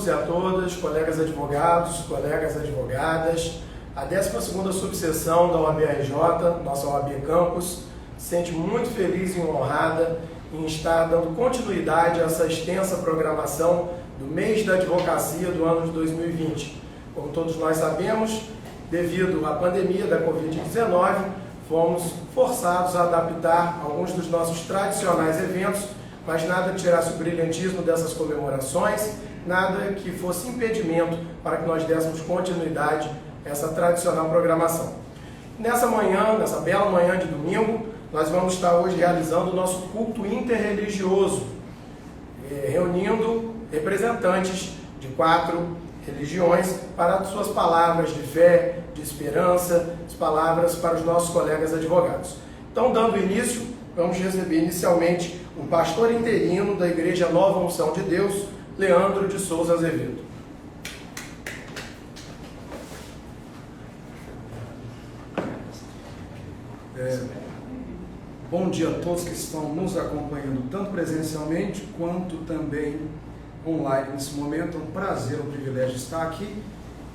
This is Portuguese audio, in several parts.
todos e a todas, colegas advogados, colegas advogadas. A 12ª subseção da OAB-RJ, nossa OAB Campus, se sente muito feliz e honrada em estar dando continuidade a essa extensa programação do mês da advocacia do ano de 2020. Como todos nós sabemos, devido à pandemia da Covid-19, fomos forçados a adaptar alguns dos nossos tradicionais eventos, mas nada que tirasse o brilhantismo dessas comemorações, nada que fosse impedimento para que nós dessemos continuidade a essa tradicional programação. Nessa manhã, nessa bela manhã de domingo, nós vamos estar hoje realizando o nosso culto interreligioso, reunindo representantes de 4 religiões para suas palavras de fé, de esperança, as palavras para os nossos colegas advogados. Então, dando início, vamos receber inicialmente o pastor interino da Igreja Nova Unção de Deus, Leandro de Souza Azevedo. Bom dia a todos que estão nos acompanhando, tanto presencialmente quanto também online nesse momento. É um prazer, um privilégio estar aqui.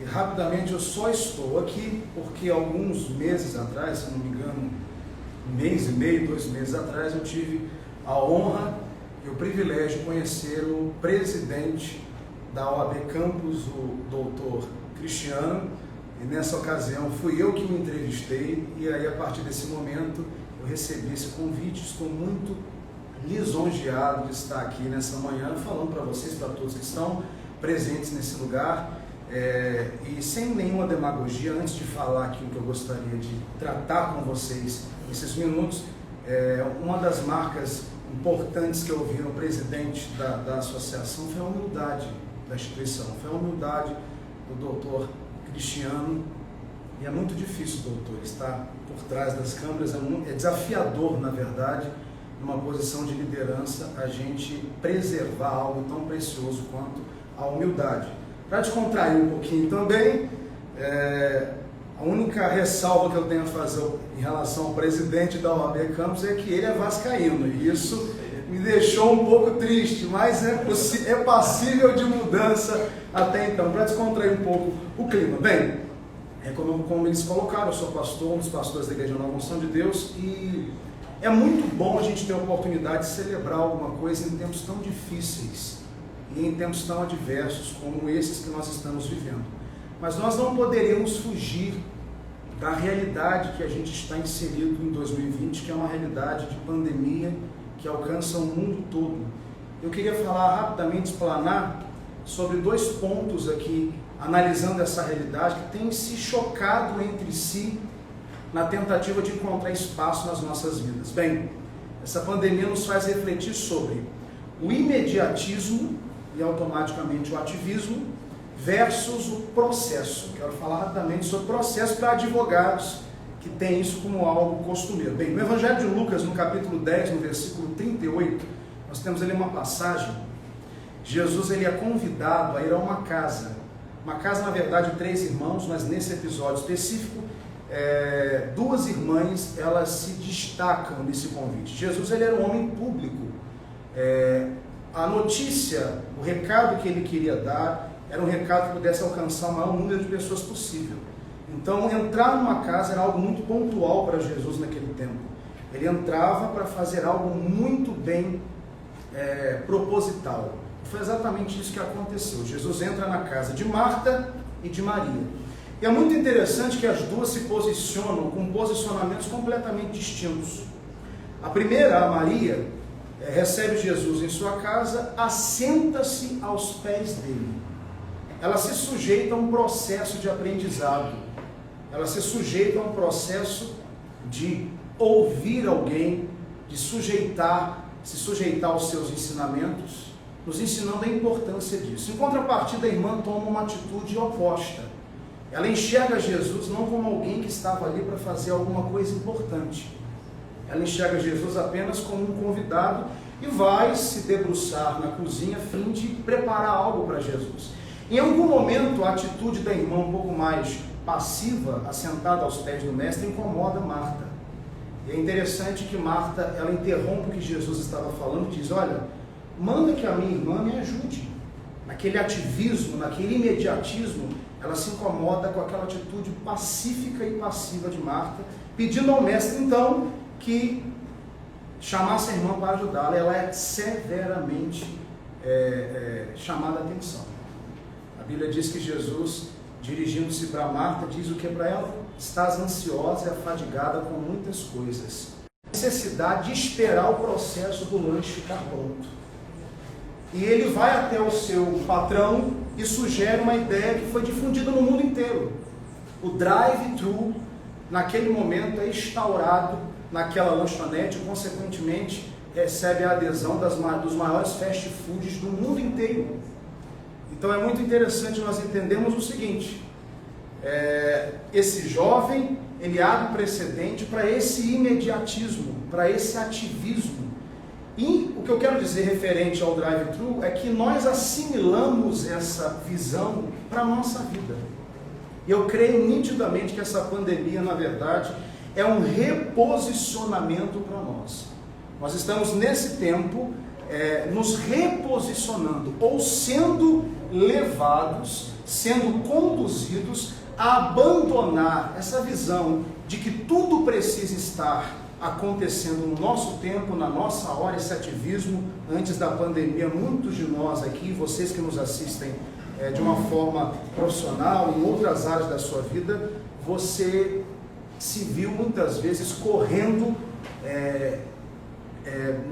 E rapidamente, eu só estou aqui porque alguns meses atrás, se não me engano, 1 mês e meio, 2 meses atrás, eu tive a honra e o privilégio de conhecer o presidente da OAB Campus, o doutor Cristiano, e nessa ocasião fui eu que o entrevistei, e aí a partir desse momento eu recebi esse convite. Estou muito lisonjeado de estar aqui nessa manhã falando para vocês, para todos que estão presentes nesse lugar, e sem nenhuma demagogia, antes de falar aqui o que eu gostaria de tratar com vocês nesses minutos, uma das marcas importantes que eu vi no presidente da associação foi a humildade da instituição, foi a humildade do doutor Cristiano. E é muito difícil, doutor, estar por trás das câmeras, é desafiador, na verdade, numa posição de liderança, a gente preservar algo tão precioso quanto a humildade. Para descontrair um pouquinho também, a única ressalva que eu tenho a fazer em relação ao presidente da OAB Campus é que ele é vascaíno, e isso me deixou um pouco triste, mas é passível de mudança até então, para descontrair um pouco o clima. Bem, como eles colocaram, eu sou pastor, um dos pastores da Igreja Nova Unção de Deus, e é muito bom a gente ter a oportunidade de celebrar alguma coisa em tempos tão difíceis e em tempos tão adversos como esses que nós estamos vivendo. Mas nós não poderemos fugir da realidade que a gente está inserido em 2020, que é uma realidade de pandemia que alcança o mundo todo. Eu queria falar rapidamente, explanar sobre 2 pontos aqui, analisando essa realidade que tem se chocado entre si na tentativa de encontrar espaço nas nossas vidas. Bem, essa pandemia nos faz refletir sobre o imediatismo e automaticamente o ativismo versus o processo. Quero falar rapidamente sobre o processo para advogados que têm isso como algo costumeiro. Bem, no Evangelho de Lucas, no capítulo 10, no versículo 38, nós temos ali uma passagem. Jesus ele é convidado a ir a uma casa, na verdade, de 3 irmãos, mas nesse episódio específico, 2 irmãs, elas se destacam nesse convite. Jesus ele era um homem público, a notícia, o recado que ele queria dar, era um recado que pudesse alcançar o maior número de pessoas possível. Então, entrar numa casa era algo muito pontual para Jesus naquele tempo. Ele entrava para fazer algo muito bem proposital. Foi exatamente isso que aconteceu. Jesus entra na casa de Marta e de Maria. E é muito interessante que as duas se posicionam com posicionamentos completamente distintos. A primeira, a Maria, recebe Jesus em sua casa, assenta-se aos pés dele. Ela se sujeita a um processo de aprendizado. Ela se sujeita a um processo de ouvir alguém, de se sujeitar aos seus ensinamentos, nos ensinando a importância disso. Em contrapartida, a irmã toma uma atitude oposta. Ela enxerga Jesus não como alguém que estava ali para fazer alguma coisa importante. Ela enxerga Jesus apenas como um convidado e vai se debruçar na cozinha a fim de preparar algo para Jesus. Em algum momento, a atitude da irmã um pouco mais passiva, assentada aos pés do mestre, incomoda Marta. E é interessante que Marta, ela interrompe o que Jesus estava falando e diz: olha, manda que a minha irmã me ajude. naquele ativismo, naquele imediatismo, ela se incomoda com aquela atitude pacífica e passiva de Marta, pedindo ao mestre então que chamasse a irmã para ajudá-la. Ela é severamente chamada a atenção. A Bíblia diz que Jesus, dirigindo-se para Marta, diz o que para ela? Estás ansiosa e afadigada com muitas coisas. Necessidade de esperar o processo do lanche ficar pronto. E ele vai até o seu patrão e sugere uma ideia que foi difundida no mundo inteiro. O drive-thru, naquele momento, é instaurado naquela lanchonete e, consequentemente, recebe a adesão dos maiores fast foods do mundo inteiro. Então é muito interessante nós entendermos o seguinte, esse jovem, ele abre precedente para esse imediatismo, para esse ativismo. E o que eu quero dizer referente ao drive-thru é que nós assimilamos essa visão para a nossa vida. E eu creio nitidamente que essa pandemia, na verdade, é um reposicionamento para nós. Nós estamos nesse tempo nos reposicionando, ou sendo levados, sendo conduzidos a abandonar essa visão de que tudo precisa estar acontecendo no nosso tempo, na nossa hora, esse ativismo. Antes da pandemia, muitos de nós aqui, vocês que nos assistem de uma forma profissional, em outras áreas da sua vida, você se viu muitas vezes correndo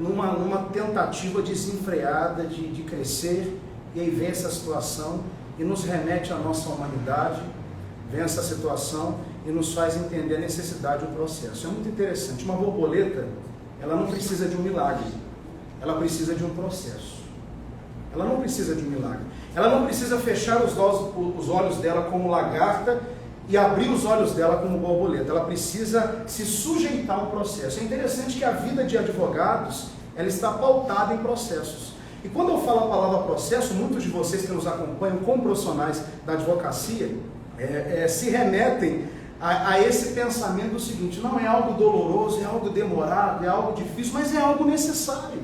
numa tentativa desenfreada de crescer, e aí vem essa situação e nos remete à nossa humanidade, vem essa situação e nos faz entender a necessidade do processo. É muito interessante. Uma borboleta, ela não precisa de um milagre, ela precisa de um processo. Ela não precisa de um milagre. Ela não precisa fechar os olhos dela como lagarta e abrir os olhos dela como borboleta. Ela precisa se sujeitar a um processo. É interessante que a vida de advogados, ela está pautada em processos. E quando eu falo a palavra processo, muitos de vocês que nos acompanham como profissionais da advocacia, se remetem a esse pensamento do seguinte: não é algo doloroso, é algo demorado, é algo difícil, mas é algo necessário.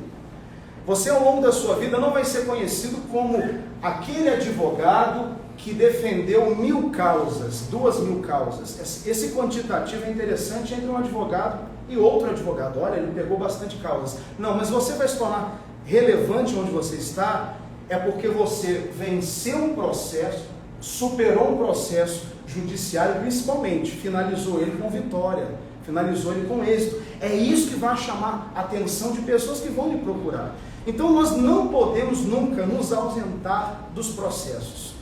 Você, ao longo da sua vida, não vai ser conhecido como aquele advogado que defendeu 1000 causas, 2000 causas. Esse quantitativo é interessante entre um advogado e outro advogado. Olha, ele pegou bastante causas. Não, mas você vai se tornar relevante onde você está, é porque você venceu um processo, superou um processo judiciário, principalmente, finalizou ele com vitória, finalizou ele com êxito. É isso que vai chamar a atenção de pessoas que vão lhe procurar. Então nós não podemos nunca nos ausentar dos processos.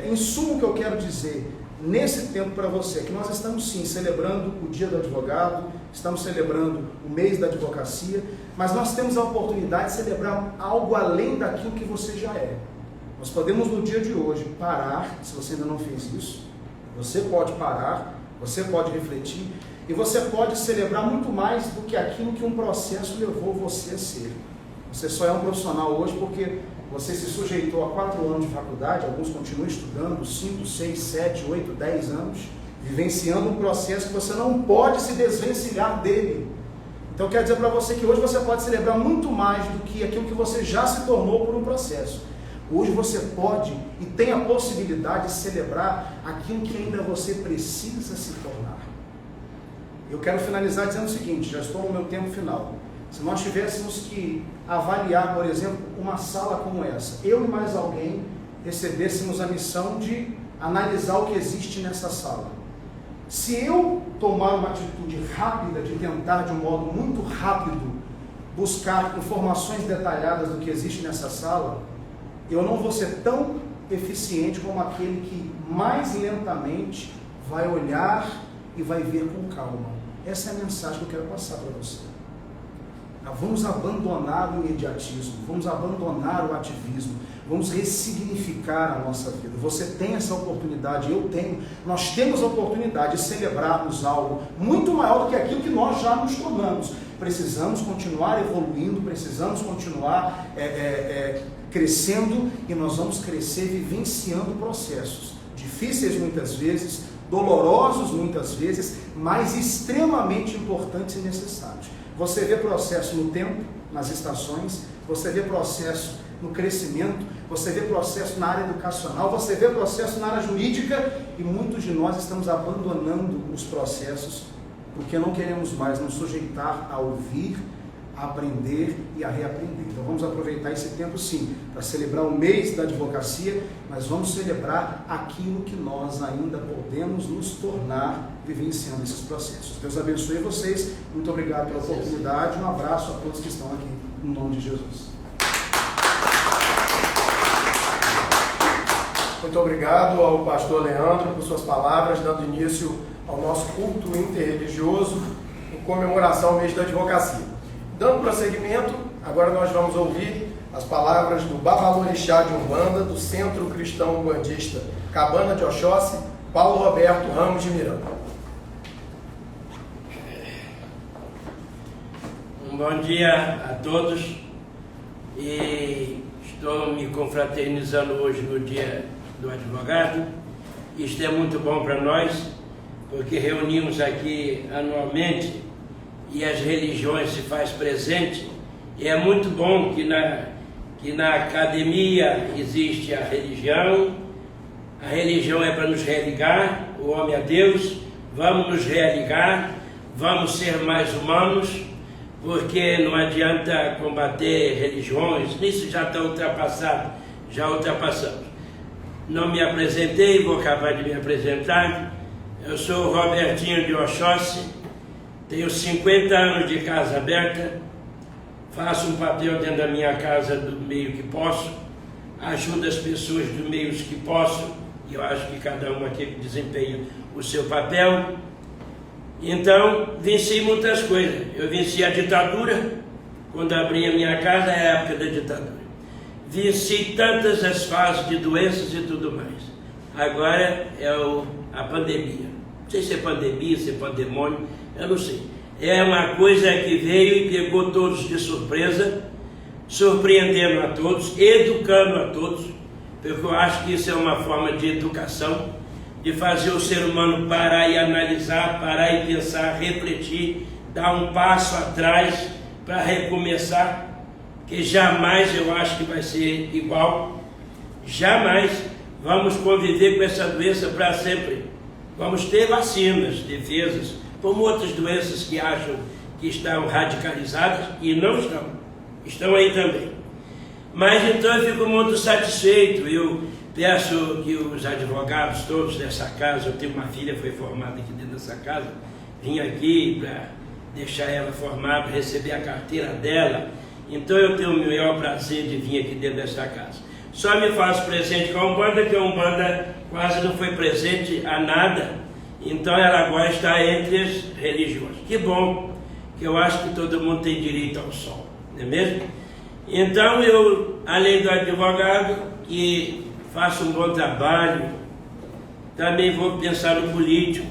Em suma, o que eu quero dizer nesse tempo para você é que nós estamos sim celebrando o Dia do Advogado, estamos celebrando o mês da advocacia, mas nós temos a oportunidade de celebrar algo além daquilo que você já é. Nós podemos no dia de hoje parar, se você ainda não fez isso, você pode parar, você pode refletir e você pode celebrar muito mais do que aquilo que um processo levou você a ser. Você só é um profissional hoje porque você se sujeitou a 4 anos de faculdade, alguns continuam estudando 5, 6, 7, 8, 10 anos, vivenciando um processo que você não pode se desvencilhar dele. Então quero dizer para você que hoje você pode celebrar muito mais do que aquilo que você já se tornou por um processo. Hoje você pode e tem a possibilidade de celebrar aquilo que ainda você precisa se tornar. Eu quero finalizar dizendo o seguinte, já estou no meu tempo final. Se nós tivéssemos que avaliar, por exemplo, uma sala como essa, eu e mais alguém recebêssemos a missão de analisar o que existe nessa sala. Se eu tomar uma atitude rápida, de tentar de um modo muito rápido buscar informações detalhadas do que existe nessa sala, eu não vou ser tão eficiente como aquele que mais lentamente vai olhar e vai ver com calma. Essa é a mensagem que eu quero passar para você. Vamos abandonar o imediatismo, vamos abandonar o ativismo, vamos ressignificar a nossa vida. Você tem essa oportunidade, eu tenho, nós temos a oportunidade de celebrarmos algo muito maior do que aquilo que nós já nos tornamos. Precisamos continuar evoluindo, precisamos continuar crescendo, e nós vamos crescer vivenciando processos difíceis muitas vezes, dolorosos muitas vezes, mas extremamente importantes e necessários. Você vê processo no tempo, nas estações, você vê processo no crescimento, você vê processo na área educacional, você vê processo na área jurídica, e muitos de nós estamos abandonando os processos porque não queremos mais nos sujeitar a ouvir, a aprender e a reaprender. Então vamos aproveitar esse tempo sim, para celebrar o mês da advocacia, mas vamos celebrar aquilo que nós ainda podemos nos tornar vivenciando esses processos. Deus abençoe vocês, muito obrigado pela oportunidade, um abraço a todos que estão aqui, no nome de Jesus. Muito obrigado ao pastor Leandro por suas palavras, dando início ao nosso culto interreligioso em comemoração ao mês da advocacia. Dando prosseguimento, agora nós vamos ouvir as palavras do Babalorixá de Umbanda, do Centro Cristão Umbandista Cabana de Oxóssi, Paulo Roberto Ramos de Miranda. Um bom dia a todos, e estou me confraternizando hoje no dia do advogado. Isto é muito bom para nós, porque reunimos aqui anualmente e as religiões se faz presente, e é muito bom que na academia existe a religião é para nos religar, o homem a Deus, vamos nos religar, vamos ser mais humanos, porque não adianta combater religiões, isso já está ultrapassado, já ultrapassamos. Não me apresentei, vou acabar de me apresentar. Eu sou o Robertinho de Oxóssi, tenho 50 anos de casa aberta, faço um papel dentro da minha casa do meio que posso, ajudo as pessoas do meio que posso, e eu acho que cada um aqui desempenha o seu papel. Então, venci muitas coisas. Eu venci a ditadura, quando abri a minha casa, é a época da ditadura. Venci tantas as fases de doenças e tudo mais. Agora é a pandemia. Não sei se é pandemia, se é pandemônio, eu não sei. É uma coisa que veio e pegou todos de surpresa, surpreendendo a todos, educando a todos, porque eu acho que isso é uma forma de educação, de fazer o ser humano parar e analisar, parar e pensar, refletir, dar um passo atrás para recomeçar, que jamais eu acho que vai ser igual, jamais vamos conviver com essa doença para sempre. Vamos ter vacinas, defesas, como outras doenças que acham que estão radicalizadas e não estão aí também. Mas então eu fico muito satisfeito. Eu peço que os advogados todos dessa casa, eu tenho uma filha que foi formada aqui dentro dessa casa, vim aqui para deixar ela formada, receber a carteira dela, então eu tenho o maior prazer de vir aqui dentro dessa casa. Só me faço presente com a Umbanda, que a Umbanda quase não foi presente a nada, então ela agora está entre as religiões. Que bom, que eu acho que todo mundo tem direito ao sol, não é mesmo? Então eu, além do advogado, que faço um bom trabalho, também vou pensar no político,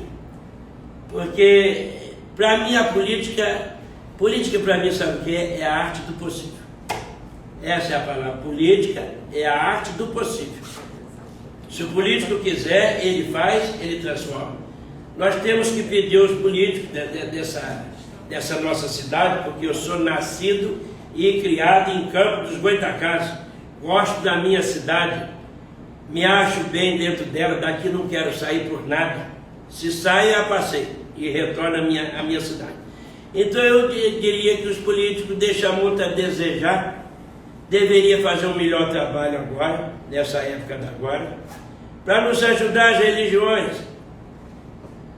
porque para mim a política para mim sabe o que é? É a arte do possível. Essa é a palavra, política é a arte do possível. Se o político quiser, ele faz, ele transforma. Nós temos que pedir aos políticos dessa nossa cidade, porque eu sou nascido e criado em Campo dos Goitacazes, gosto da minha cidade, me acho bem dentro dela, daqui não quero sair por nada. Se saio, eu passei e retorno à minha cidade. Então eu diria que os políticos deixam muito a desejar, deveria fazer um melhor trabalho agora, nessa época da agora, para nos ajudar as religiões.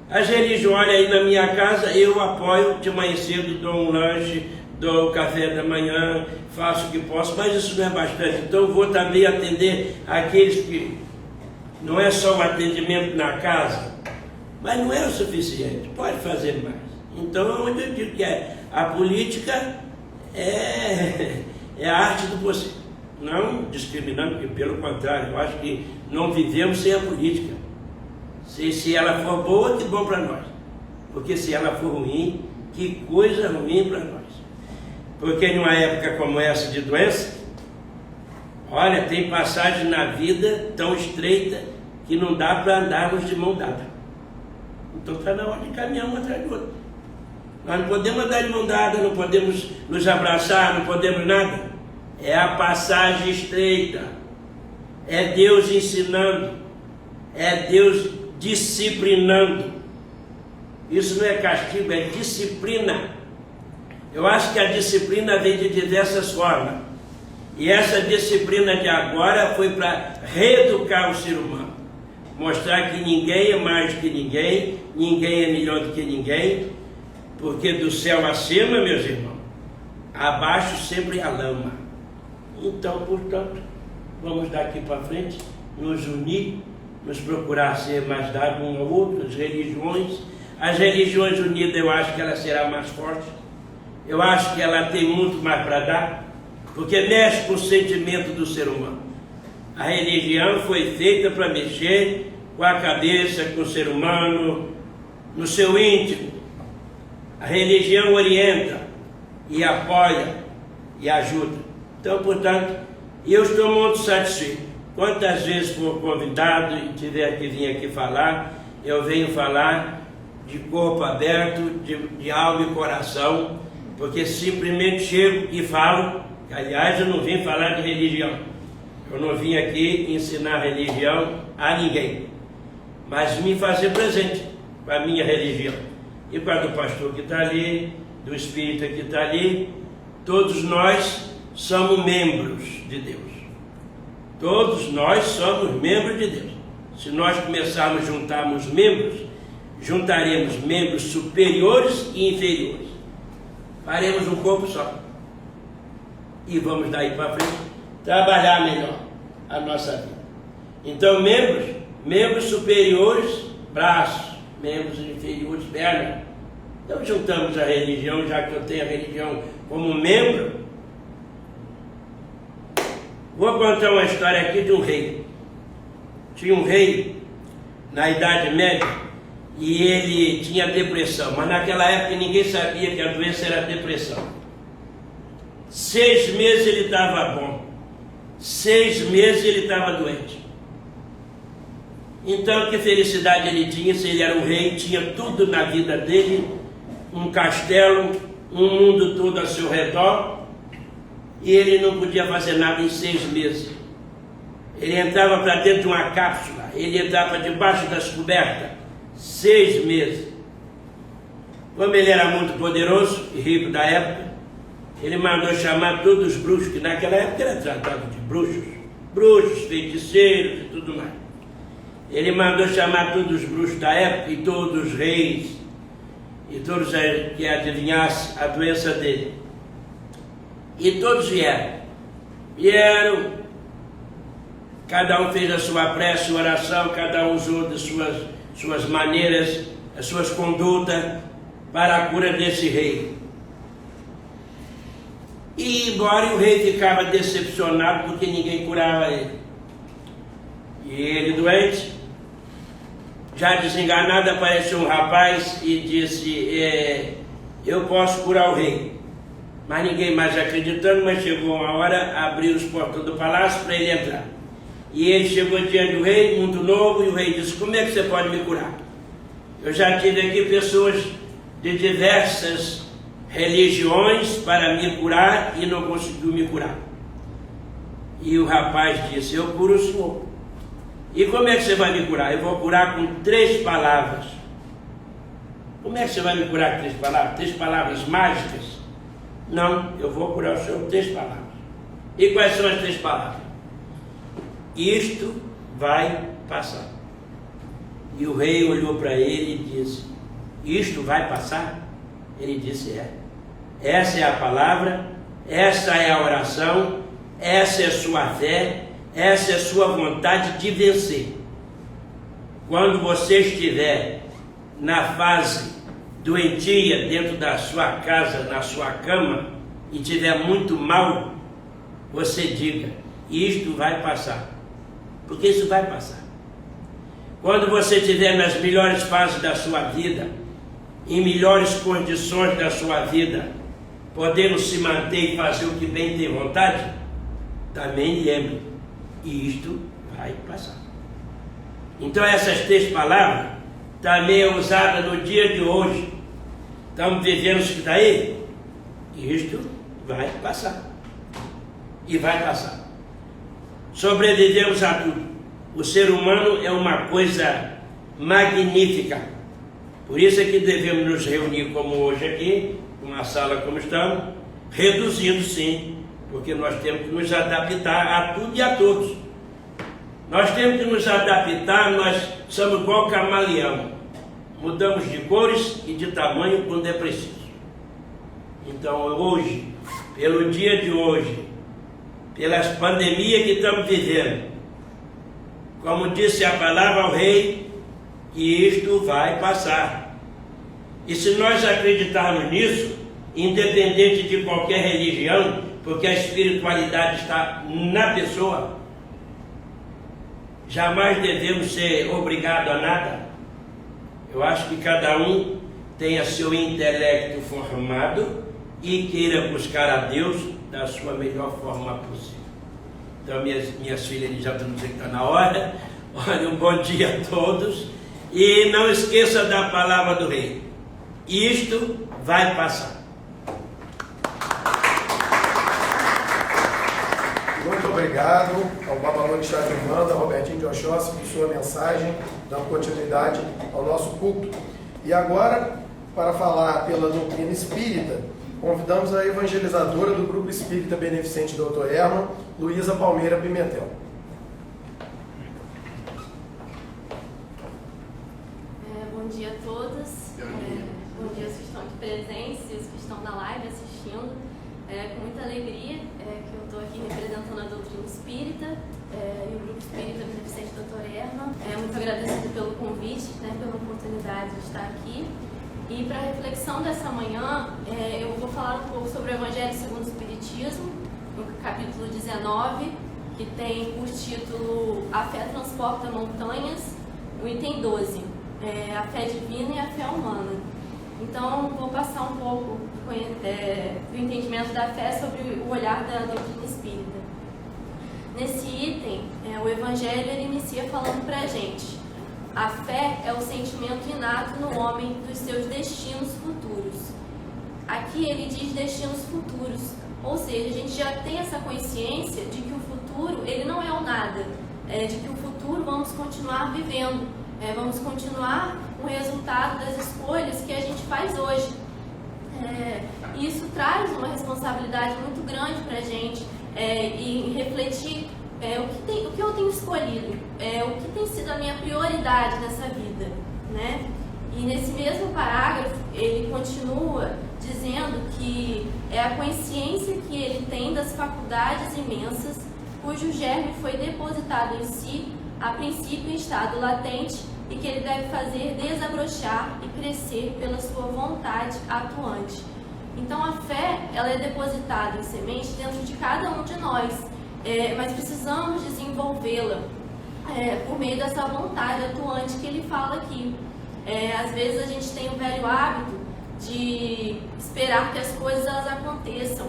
As religiões aí na minha casa, eu apoio, de manhã cedo dou um lanche, dou o café da manhã, faço o que posso, mas isso não é bastante. Então eu vou também atender aqueles que não é só o atendimento na casa, mas não é o suficiente, pode fazer mais. Então onde eu digo que a política é a arte do possível, não discriminando, porque pelo contrário, eu acho que não vivemos sem a política. Se ela for boa, que bom para nós, porque se ela for ruim, que coisa ruim para nós. Porque numa época como essa de doença, olha, tem passagem na vida tão estreita que não dá para andarmos de mão dada. Então está na hora de caminhar um atrás do outro. Nós não podemos andar de mão dada, não podemos nos abraçar, não podemos nada. é a passagem estreita, é Deus ensinando, é Deus disciplinando. Isso não é castigo, é disciplina. Eu acho que a disciplina vem de diversas formas. E essa disciplina de agora foi para reeducar o ser humano. Mostrar que ninguém é mais que ninguém, ninguém é melhor do que ninguém, porque do céu acima, meus irmãos, abaixo sempre a lama. Então, portanto, vamos daqui para frente nos unir, nos procurar ser mais dados um ao outro, as religiões unidas, eu acho que ela será mais forte, eu acho que ela tem muito mais para dar, porque mexe com o sentimento do ser humano. A religião foi feita para mexer com a cabeça, com o ser humano, no seu íntimo. A religião orienta e apoia e ajuda. Então, portanto, eu estou muito satisfeito. Quantas vezes for convidado e tiver que vir aqui falar, eu venho falar de corpo aberto, de alma e coração, porque simplesmente chego e falo. Aliás, eu não vim falar de religião. Eu não vim aqui ensinar religião a ninguém, mas me fazer presente com a minha religião. E para do pastor que está ali, do espírita que está ali, todos nós somos membros de Deus. Todos nós somos membros de Deus. Se nós começarmos a juntarmos membros, juntaremos membros superiores e inferiores. Faremos um corpo só. E vamos daí para frente trabalhar melhor a nossa vida. Então, membros superiores, braços, membros inferiores, pernas. Então, juntamos a religião, já que eu tenho a religião como membro. Vou contar uma história aqui de um rei. Tinha um rei na Idade Média e ele tinha depressão, mas naquela época ninguém sabia que a doença era depressão. 6 meses ele estava bom, 6 meses ele estava doente. Então, que felicidade ele tinha, se ele era um rei, tinha tudo na vida dele, um castelo, um mundo todo a seu redor, e ele não podia fazer nada em 6 meses. Ele entrava para dentro de uma cápsula, ele entrava debaixo das cobertas, 6 meses. Como ele era muito poderoso e rico da época, ele mandou chamar todos os bruxos, que naquela época era tratado de bruxos, feiticeiros e tudo mais. Ele mandou chamar todos os bruxos da época e todos os reis, e todos que adivinhassem a doença dele. E todos vieram, cada um fez a sua prece, sua oração, cada um usou das suas maneiras, as suas condutas para a cura desse rei. E embora o rei ficava decepcionado porque ninguém curava ele. E ele doente, já desenganado, apareceu um rapaz e disse, eu posso curar o rei. Mas ninguém mais acreditando, mas chegou uma hora, abriu os portões do palácio para ele entrar. E ele chegou diante do rei, muito novo, e o rei disse, como é que você pode me curar? Eu já tive aqui pessoas de diversas religiões para me curar e não conseguiu me curar. E o rapaz disse, eu curo o senhor. E como é que você vai me curar? Eu vou curar com 3 palavras. Como é que você vai me curar com 3 palavras? 3 palavras mágicas? Não, eu vou curar o senhor com 3 palavras. E quais são as 3 palavras? Isto vai passar. E o rei olhou para ele e disse, isto vai passar? Ele disse, essa é a palavra, essa é a oração, essa é a sua fé, essa é a sua vontade de vencer. Quando você estiver na fase doentia dentro da sua casa, na sua cama, e estiver muito mal, você diga, isto vai passar. Porque isso vai passar. Quando você estiver nas melhores fases da sua vida, em melhores condições da sua vida, podendo se manter e fazer o que bem tem vontade, também lembre, isto vai passar. Então essas 3 palavras também é usada no dia de hoje. Estamos vivendo isso daí, isto vai passar. e vai passar. Sobrevivemos a tudo. O ser humano é uma coisa magnífica. Por isso é que devemos nos reunir como hoje aqui, numa sala como estamos, reduzindo sim, porque nós temos que nos adaptar a tudo e a todos. Nós temos que nos adaptar, nós somos igual camaleão. Mudamos de cores e de tamanho quando é preciso. Então hoje, pelo dia de hoje, pelas pandemias que estamos vivendo, como disse a palavra ao rei, que isto vai passar. E se nós acreditarmos nisso, independente de qualquer religião, porque a espiritualidade está na pessoa, jamais devemos ser obrigados a nada. Eu acho que cada um tenha seu intelecto formado e queira buscar a Deus da sua melhor forma possível. Então, minhas filhas já estão dizendo que está na hora. Olha, um bom dia a todos. E não esqueça da palavra do rei. Isto vai passar. Muito obrigado ao Babalônico Chá de Umbanda, Robertinho de Oxóssi, por sua mensagem, dando continuidade ao nosso culto. E agora, para falar pela doutrina espírita, convidamos a evangelizadora do Grupo Espírita Beneficente Dr. Herman, Luísa Palmeira Pimentel. Bom dia a todos. Bom dia aos que estão aqui presentes e os que estão na live assistindo. Com muita alegria que eu estou aqui representando a doutrina espírita e o Grupo Espírita Beneficente Dr. Herman. Muito agradecida pelo convite, pela oportunidade de estar aqui. E para a reflexão dessa manhã, eu vou falar um pouco sobre o Evangelho segundo o Espiritismo, no capítulo 19, que tem por título A Fé Transporta Montanhas, o item 12, a fé divina e a fé humana. Então, vou passar um pouco do entendimento da fé sobre o olhar da doutrina espírita. Nesse item, o Evangelho ele inicia falando para a gente: a fé é o sentimento inato no homem dos seus destinos futuros. Aqui ele diz destinos futuros, ou seja, a gente já tem essa consciência de que o futuro ele não é o nada, de que o futuro vamos continuar vivendo, vamos continuar o resultado das escolhas que a gente faz hoje. E isso traz uma responsabilidade muito grande para a gente em refletir o que eu tenho escolhido, o que tem sido a minha prioridade nessa vida, né? E nesse mesmo parágrafo ele continua dizendo que é a consciência que ele tem das faculdades imensas cujo germe foi depositado em si, a princípio em estado latente, e que ele deve fazer desabrochar e crescer pela sua vontade atuante. Então a fé ela é depositada em semente dentro de cada um de nós, mas precisamos desenvolvê-la por meio dessa vontade atuante que ele fala aqui. Às vezes a gente tem o velho hábito de esperar que as coisas elas aconteçam,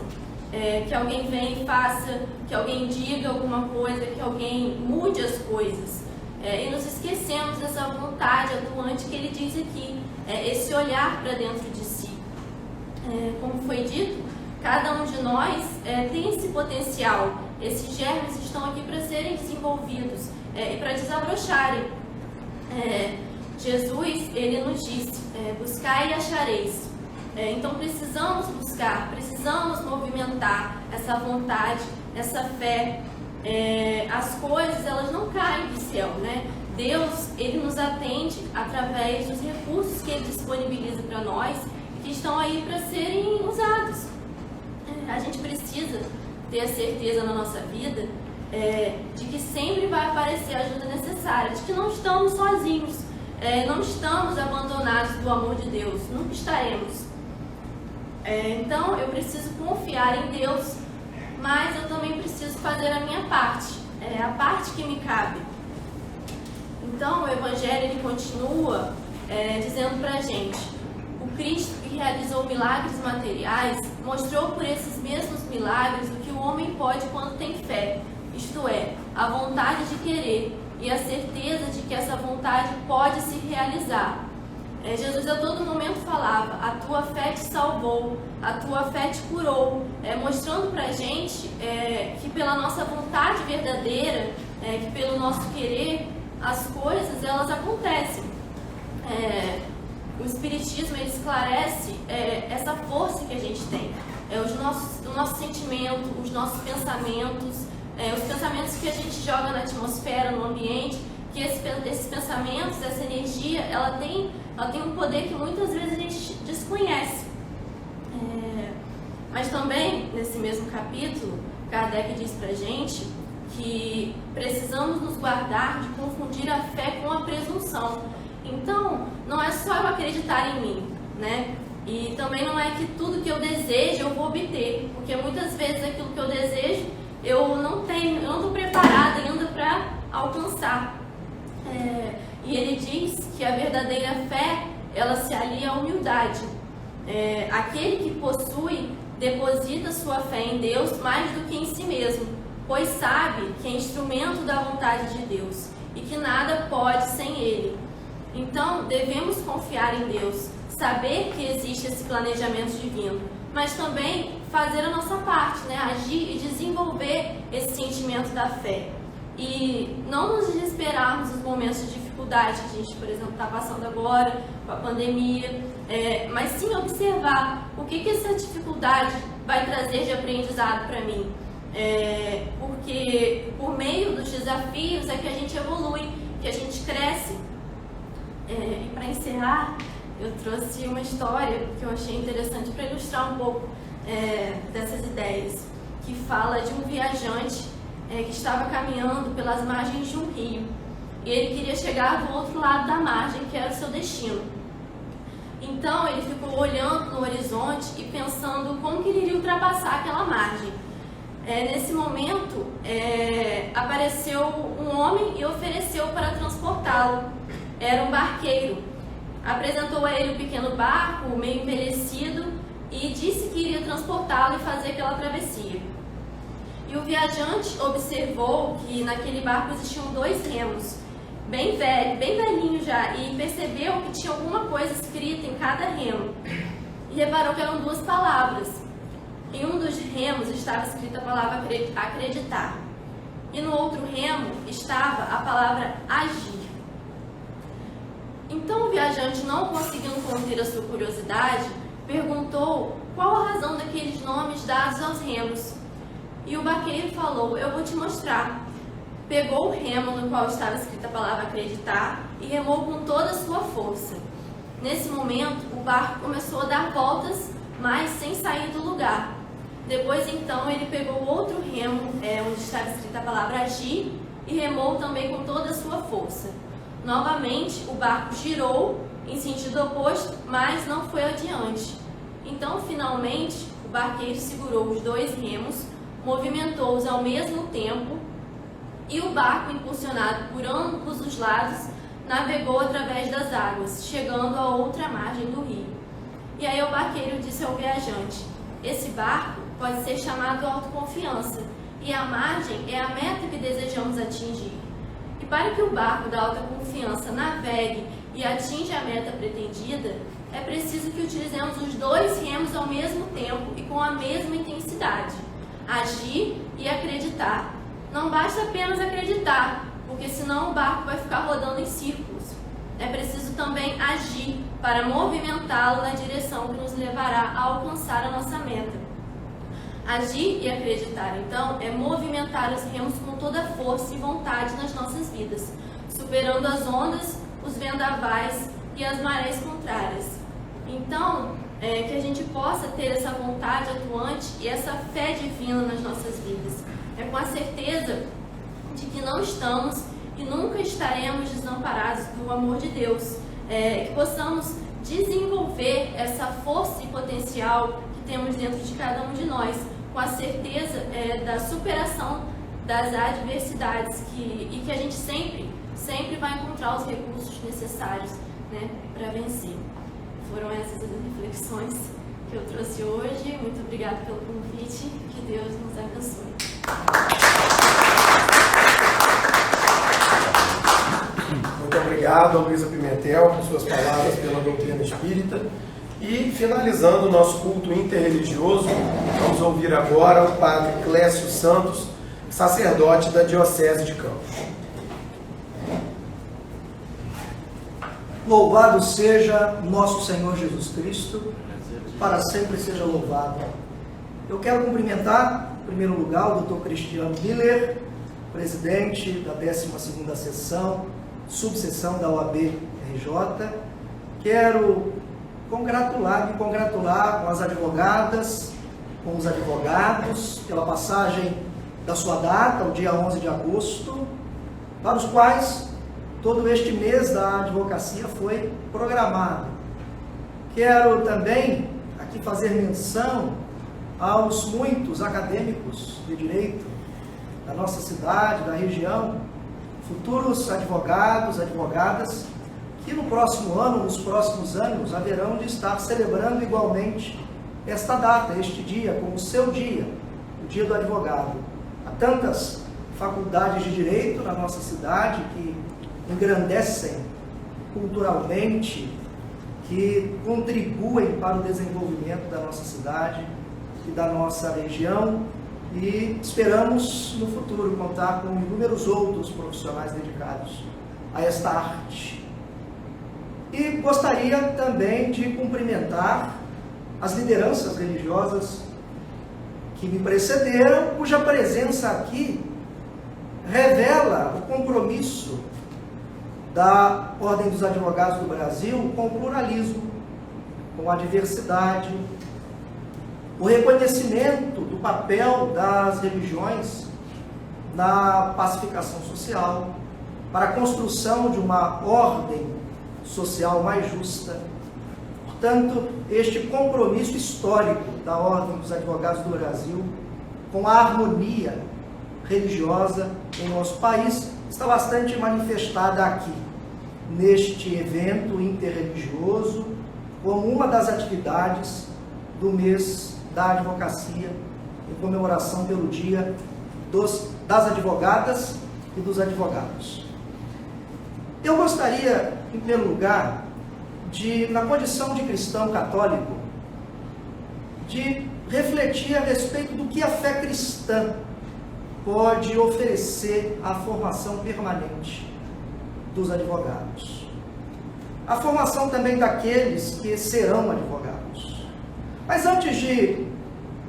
que alguém venha e faça, que alguém diga alguma coisa, que alguém mude as coisas. E nos esquecemos dessa vontade atuante que ele diz aqui, esse olhar para dentro de si. Como foi dito, cada um de nós tem esse potencial, esses germes estão aqui para serem desenvolvidos e para desabrocharem. Jesus, ele nos disse, buscai e achareis. Então precisamos buscar, precisamos movimentar essa vontade, essa fé. As coisas elas não caem do céu, né? Deus ele nos atende através dos recursos que ele disponibiliza para nós, que estão aí para serem usados. A gente precisa ter a certeza na nossa vida de que sempre vai aparecer a ajuda necessária, de que não estamos sozinhos, não estamos abandonados do amor de Deus, nunca estaremos. Então eu preciso confiar em Deus, mas eu também preciso fazer a minha parte, a parte que me cabe. Então o Evangelho ele continua dizendo para a gente: o Cristo que realizou milagres materiais mostrou por esses mesmos milagres o que o homem pode quando tem fé, isto é, a vontade de querer e a certeza de que essa vontade pode se realizar. Jesus a todo momento falava: a tua fé te salvou, a tua fé te curou, mostrando pra gente que pela nossa vontade verdadeira, que pelo nosso querer, as coisas elas acontecem. O Espiritismo ele esclarece essa força que a gente tem, o nosso sentimento, os nossos pensamentos, os pensamentos que a gente joga na atmosfera, no ambiente, que esses pensamentos, essa energia, ela tem um poder que muitas vezes a gente desconhece. Mas também, nesse mesmo capítulo, Kardec diz pra gente que precisamos nos guardar de confundir a fé com a presunção. Então, não é só eu acreditar em mim, né? E também não é que tudo que eu desejo eu vou obter, porque muitas vezes aquilo que eu desejo eu não estou preparada ainda para alcançar. E ele diz que a verdadeira fé, ela se alia à humildade. Aquele que possui, deposita sua fé em Deus mais do que em si mesmo, pois sabe que é instrumento da vontade de Deus e que nada pode sem Ele. Então, devemos confiar em Deus, saber que existe esse planejamento divino, mas também fazer a nossa parte, né? Agir e desenvolver esse sentimento da fé. E não nos desesperarmos nos momentos de dificuldade que a gente, por exemplo, está passando agora com a pandemia, mas sim observar o que essa dificuldade vai trazer de aprendizado para mim. Porque por meio dos desafios é que a gente evolui, que a gente cresce. E para encerrar, eu trouxe uma história que eu achei interessante para ilustrar um pouco dessas ideias, que fala de um viajante que estava caminhando pelas margens de um rio, e ele queria chegar do outro lado da margem, que era o seu destino. Então ele ficou olhando no horizonte e pensando como que ele iria ultrapassar aquela margem. Nesse momento apareceu um homem e ofereceu para transportá-lo. Era um barqueiro. Apresentou a ele um pequeno barco, meio envelhecido, e disse que iria transportá-lo e fazer aquela travessia. E o viajante observou que naquele barco existiam 2 remos, bem velhinhos já, e percebeu que tinha alguma coisa escrita em cada remo. E reparou que eram 2 palavras. Em um dos remos estava escrita a palavra acreditar. E no outro remo estava a palavra agir. Então o viajante, não conseguindo conter a sua curiosidade, perguntou qual a razão daqueles nomes dados aos remos. E o barqueiro falou: eu vou te mostrar. Pegou o remo no qual estava escrita a palavra acreditar e remou com toda a sua força. Nesse momento, o barco começou a dar voltas, mas sem sair do lugar. Depois, então, ele pegou outro remo, onde estava escrita a palavra agir, e remou também com toda a sua força. Novamente, o barco girou em sentido oposto, mas não foi adiante. Então, finalmente, o barqueiro segurou os 2 remos, movimentou-os ao mesmo tempo, e o barco, impulsionado por ambos os lados, navegou através das águas, chegando à outra margem do rio. E aí o barqueiro disse ao viajante: esse barco pode ser chamado autoconfiança, e a margem é a meta que desejamos atingir. E para que o barco da autoconfiança navegue e atinja a meta pretendida, é preciso que utilizemos os 2 remos ao mesmo tempo e com a mesma intensidade: agir e acreditar. Não basta apenas acreditar, porque senão o barco vai ficar rodando em círculos. É preciso também agir para movimentá-lo na direção que nos levará a alcançar a nossa meta. Agir e acreditar, então, é movimentar os remos com toda a força e vontade nas nossas vidas, superando as ondas, os vendavais e as marés contrárias. Então, que a gente possa ter essa vontade atuante e essa fé divina nas nossas vidas. Com a certeza de que não estamos e nunca estaremos desamparados do amor de Deus. Que possamos desenvolver essa força e potencial que temos dentro de cada um de nós, com a certeza da superação das adversidades e que a gente sempre vai encontrar os recursos necessários, né, para vencer. Foram essas as reflexões que eu trouxe hoje. Muito obrigada pelo convite. Que Deus nos abençoe. Muito obrigado. obrigado a Luísa Pimentel por suas palavras pela doutrina espírita. E, finalizando o nosso culto interreligioso, vamos ouvir agora o padre Clécio Santos, sacerdote da Diocese de Campos. Louvado seja nosso Senhor Jesus Cristo, para sempre seja louvado. Eu quero cumprimentar, em primeiro lugar, o Dr. Cristiano Miller, presidente da 12ª sessão, subseção da OAB-RJ. Quero me congratular com as advogadas, com os advogados, pela passagem da sua data, o dia 11 de agosto, para os quais todo este mês da advocacia foi programado. Quero também aqui fazer menção aos muitos acadêmicos de direito da nossa cidade, da região, futuros advogados, advogadas, que no próximo ano, nos próximos anos, haverão de estar celebrando igualmente esta data, este dia, como o seu dia, o dia do advogado. Há tantas faculdades de direito na nossa cidade que engrandecem culturalmente, que contribuem para o desenvolvimento da nossa cidade e da nossa região, e esperamos no futuro contar com inúmeros outros profissionais dedicados a esta arte. E gostaria também de cumprimentar as lideranças religiosas que me precederam, cuja presença aqui revela o compromisso da Ordem dos Advogados do Brasil com o pluralismo, com a diversidade, o reconhecimento do papel das religiões na pacificação social, para a construção de uma ordem social mais justa. Portanto, este compromisso histórico da Ordem dos Advogados do Brasil com a harmonia religiosa em nosso país está bastante manifestada aqui, neste evento interreligioso, como uma das atividades do mês da advocacia, em comemoração pelo Dia das Advogadas e dos Advogados. Eu gostaria, em primeiro lugar, na condição de cristão católico, de refletir a respeito do que a fé cristã pode oferecer à formação permanente dos advogados. A formação também daqueles que serão advogados. Mas antes de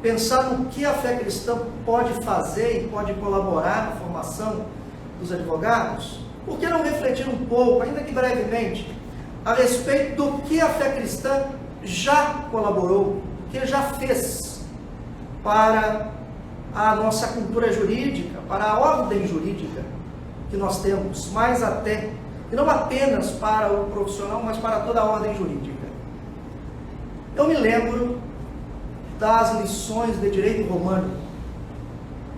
pensar no que a fé cristã pode fazer e pode colaborar na formação dos advogados, por que não refletir um pouco, ainda que brevemente, a respeito do que a fé cristã já colaborou, o que já fez para a nossa cultura jurídica, para a ordem jurídica que nós temos, mais até, e não apenas para o profissional, mas para toda a ordem jurídica. Eu me lembro das lições de direito romano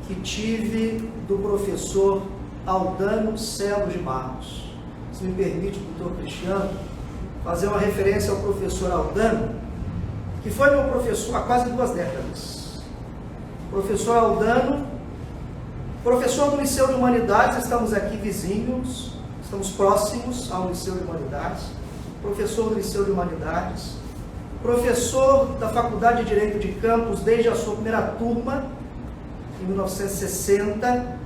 que tive do professor Aldano Celo de Barros. Se me permite, doutor Cristiano, fazer uma referência ao professor Aldano, que foi meu professor há quase 2 décadas. Professor Aldano, professor do Liceu de Humanidades, estamos aqui vizinhos, estamos próximos ao Liceu de Humanidades, professor do Liceu de Humanidades, professor da Faculdade de Direito de Campos desde a sua primeira turma, em 1960,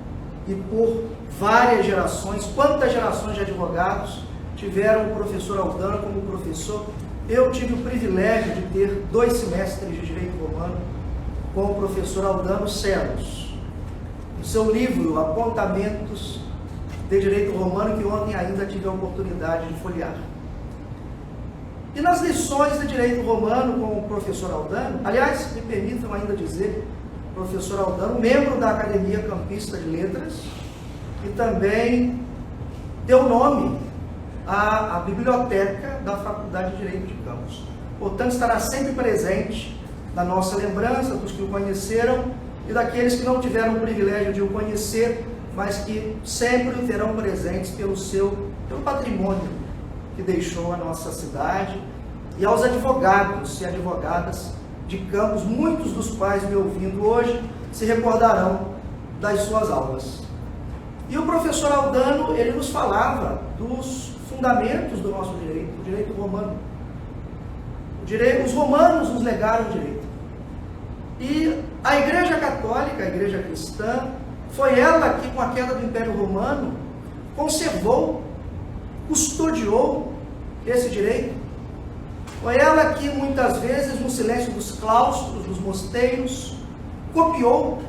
e por várias gerações. Quantas gerações de advogados tiveram o professor Aldano como professor? Eu tive o privilégio de ter 2 semestres de Direito Romano com o professor Aldano Celos. O seu livro, Apontamentos de Direito Romano, que ontem ainda tive a oportunidade de folhear. E nas lições de Direito Romano com o professor Aldano, aliás, me permitam ainda dizer, professor Aldano, membro da Academia Campista de Letras, e também deu nome à biblioteca da Faculdade de Direito de Campos. Portanto, estará sempre presente na nossa lembrança dos que o conheceram e daqueles que não tiveram o privilégio de o conhecer, mas que sempre o terão presentes pelo patrimônio que deixou a nossa cidade, e aos advogados e advogadas de Campos, muitos dos quais, me ouvindo hoje, se recordarão das suas aulas. E o professor Aldano, ele nos falava dos fundamentos do nosso direito, o direito romano. Os romanos nos legaram o direito. E a Igreja Católica, a Igreja Cristã, foi ela que, com a queda do Império Romano, conservou, custodiou esse direito. Foi ela que, muitas vezes, no silêncio dos claustros, dos mosteiros, copiou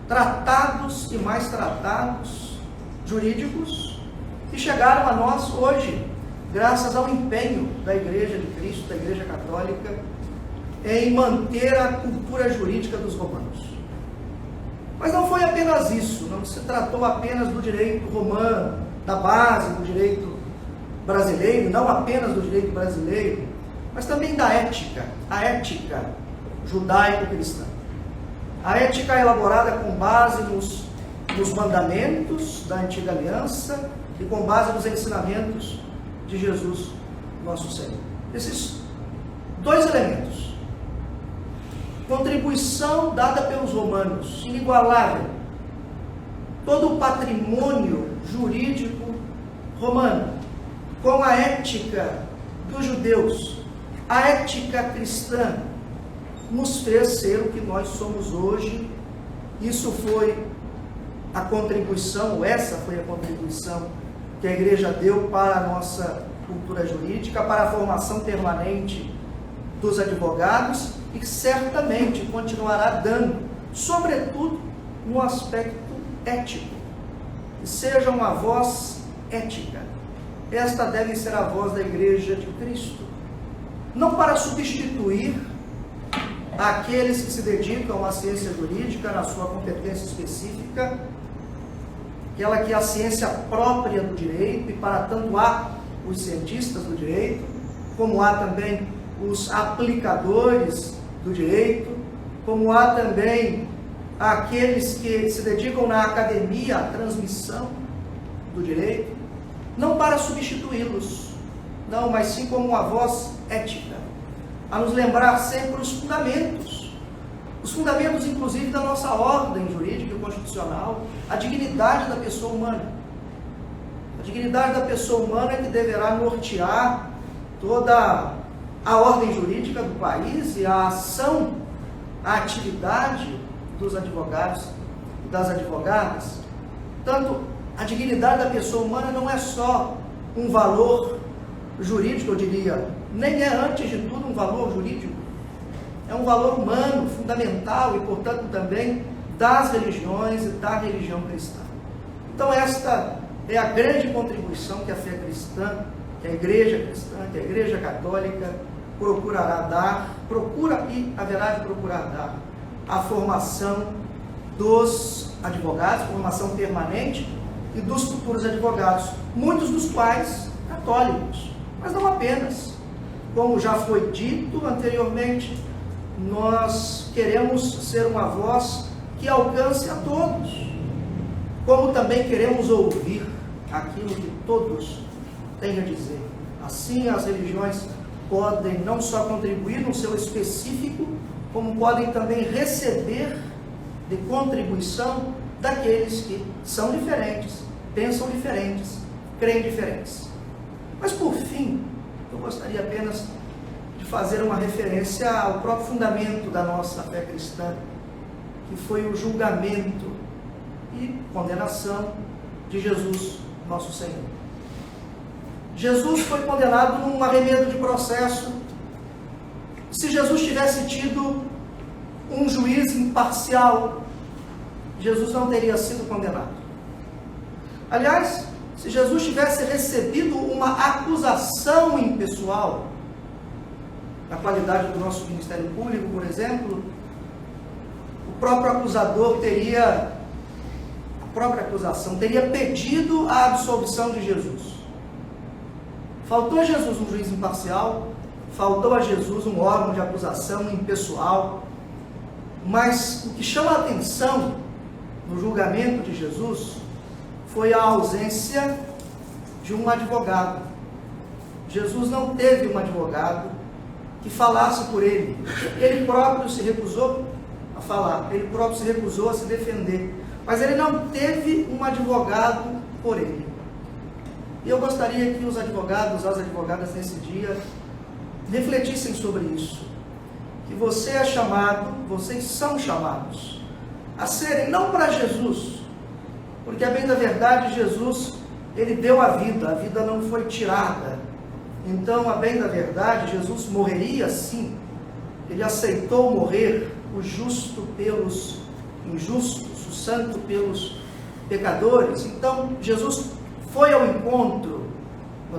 tratados e mais tratados jurídicos que chegaram a nós hoje, graças ao empenho da Igreja de Cristo, da Igreja Católica, em manter a cultura jurídica dos romanos. Mas não foi apenas isso, não se tratou apenas do direito romano, da base do direito brasileiro, não apenas do direito brasileiro, mas também da ética, a ética judaico-cristã. A ética é elaborada com base nos mandamentos da antiga aliança e com base nos ensinamentos de Jesus, nosso Senhor. Esses dois elementos, contribuição dada pelos romanos, inigualável, todo o patrimônio jurídico romano, com a ética dos judeus, a ética cristã, nos fez ser o que nós somos hoje. Isso foi a contribuição, essa foi a contribuição que a Igreja deu para a nossa cultura jurídica, para a formação permanente dos advogados e certamente continuará dando, sobretudo no aspecto ético. Que seja uma voz ética. Esta deve ser a voz da Igreja de Cristo. Não para substituir aqueles que se dedicam à ciência jurídica na sua competência específica, aquela que é a ciência própria do direito, e para tanto há os cientistas do direito, como há também os aplicadores do direito, como há também aqueles que se dedicam na academia à transmissão do direito, não para substituí-los, não, mas sim como uma voz ética, a nos lembrar sempre os fundamentos inclusive da nossa ordem jurídica e constitucional, a dignidade da pessoa humana. A dignidade da pessoa humana é que deverá nortear toda a ordem jurídica do país e a ação, a atividade dos advogados e das advogadas. Portanto, a dignidade da pessoa humana não é só um valor jurídico, eu diria, nem é antes de tudo um valor jurídico, é um valor humano, fundamental e, portanto, também das religiões e da religião cristã. Então, esta é a grande contribuição que a fé cristã, que a Igreja cristã, que a Igreja Católica procurará dar, procura e haverá de procurar dar, a formação dos advogados, formação permanente e dos futuros advogados, muitos dos quais católicos, mas não apenas. Como já foi dito anteriormente, nós queremos ser uma voz que alcance a todos, como também queremos ouvir aquilo que todos têm a dizer. Assim, as religiões podem não só contribuir no seu específico, como podem também receber de contribuição daqueles que são diferentes, pensam diferentes, creem diferentes. Mas, por fim, eu gostaria apenas de fazer uma referência ao próprio fundamento da nossa fé cristã, que foi o julgamento e condenação de Jesus, nosso Senhor. Jesus foi condenado num arremedo de processo. Se Jesus tivesse tido um juiz imparcial, Jesus não teria sido condenado. Aliás, se Jesus tivesse recebido uma acusação impessoal, na qualidade do nosso Ministério Público, por exemplo, o próprio acusador teria, a própria acusação teria pedido a absolvição de Jesus. Faltou a Jesus um juiz imparcial, faltou a Jesus um órgão de acusação impessoal, mas o que chama a atenção no julgamento de Jesus foi a ausência de um advogado. Jesus não teve um advogado que falasse por ele. Ele próprio se recusou a falar, ele próprio se recusou a se defender, mas ele não teve um advogado por ele. E eu gostaria que os advogados, as advogadas nesse dia, refletissem sobre isso. Que você é chamado, vocês são chamados a serem, não para Jesus, porque a bem da verdade Jesus, ele deu a vida não foi tirada. Então, a bem da verdade, Jesus morreria sim, ele aceitou morrer, o justo pelos injustos, o santo pelos pecadores. Então, Jesus foi ao encontro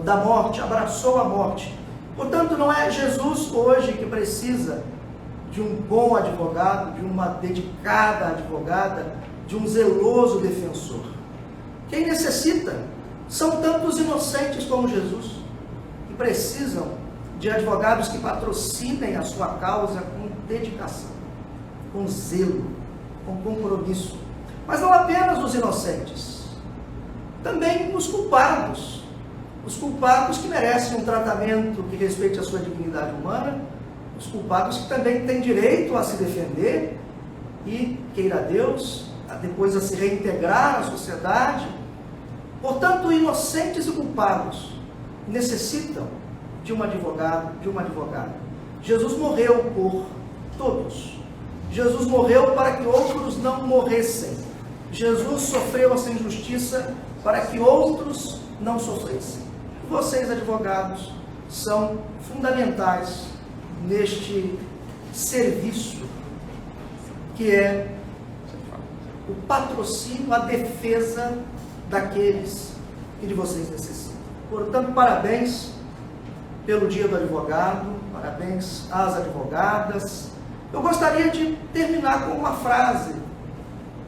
da morte, abraçou a morte. Portanto, não é Jesus hoje que precisa de um bom advogado, de uma dedicada advogada, de um zeloso defensor. Quem necessita são tantos inocentes como Jesus, que precisam de advogados que patrocinem a sua causa com dedicação, com zelo, com compromisso. Mas não apenas os inocentes, também os culpados que merecem um tratamento que respeite a sua dignidade humana, os culpados que também têm direito a se defender e, queira Deus, depois a se reintegrar à sociedade. Portanto, inocentes e culpados necessitam de um advogado, de uma advogada. Jesus morreu por todos. Jesus morreu para que outros não morressem. Jesus sofreu essa injustiça para que outros não sofressem. Vocês, advogados, são fundamentais neste serviço que é o patrocínio, a defesa daqueles que de vocês necessitam. Portanto, parabéns pelo Dia do Advogado, parabéns às advogadas. Eu gostaria de terminar com uma frase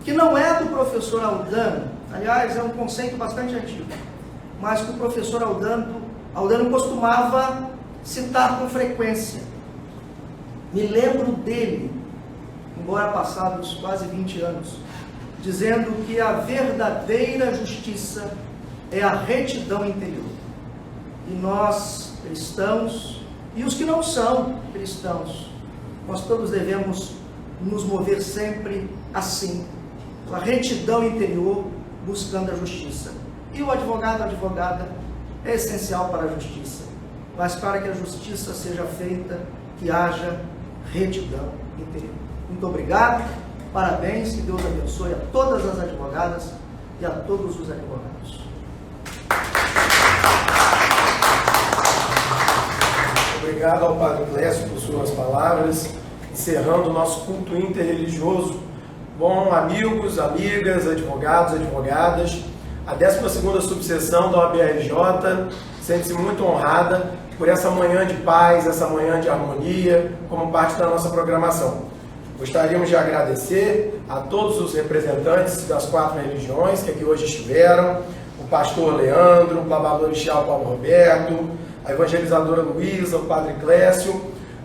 que não é do professor Aldano, aliás, é um conceito bastante antigo, mas que o professor Aldano costumava citar com frequência. Me lembro dele, embora passados quase 20 anos, dizendo que a verdadeira justiça é a retidão interior. E nós, cristãos, e os que não são cristãos, nós todos devemos nos mover sempre assim, com a retidão interior, buscando a justiça. E o advogado, a advogada, é essencial para a justiça. Mas para que a justiça seja feita, que haja retidão interior. Muito obrigado, parabéns, que Deus abençoe a todas as advogadas e a todos os advogados. Obrigado ao Padre Clécio por suas palavras, encerrando o nosso culto interreligioso. Bom, amigos, amigas, advogados, advogadas, a 12ª subseção da OAB-RJ sente-se muito honrada por essa manhã de paz, essa manhã de harmonia, como parte da nossa programação. Gostaríamos de agradecer a todos os representantes das 4 religiões que aqui hoje estiveram, o pastor Leandro, o babadorixá Paulo Roberto, a evangelizadora Luísa, o Padre Clécio,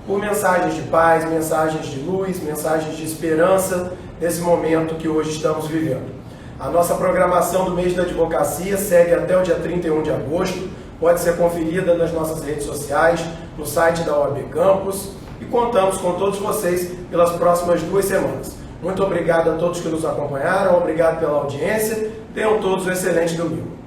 por mensagens de paz, mensagens de luz, mensagens de esperança nesse momento que hoje estamos vivendo. A nossa programação do mês da advocacia segue até o dia 31 de agosto, pode ser conferida nas nossas redes sociais, no site da OAB Campus, e contamos com todos vocês pelas próximas 2 semanas. Muito obrigado a todos que nos acompanharam, obrigado pela audiência, tenham todos um excelente domingo.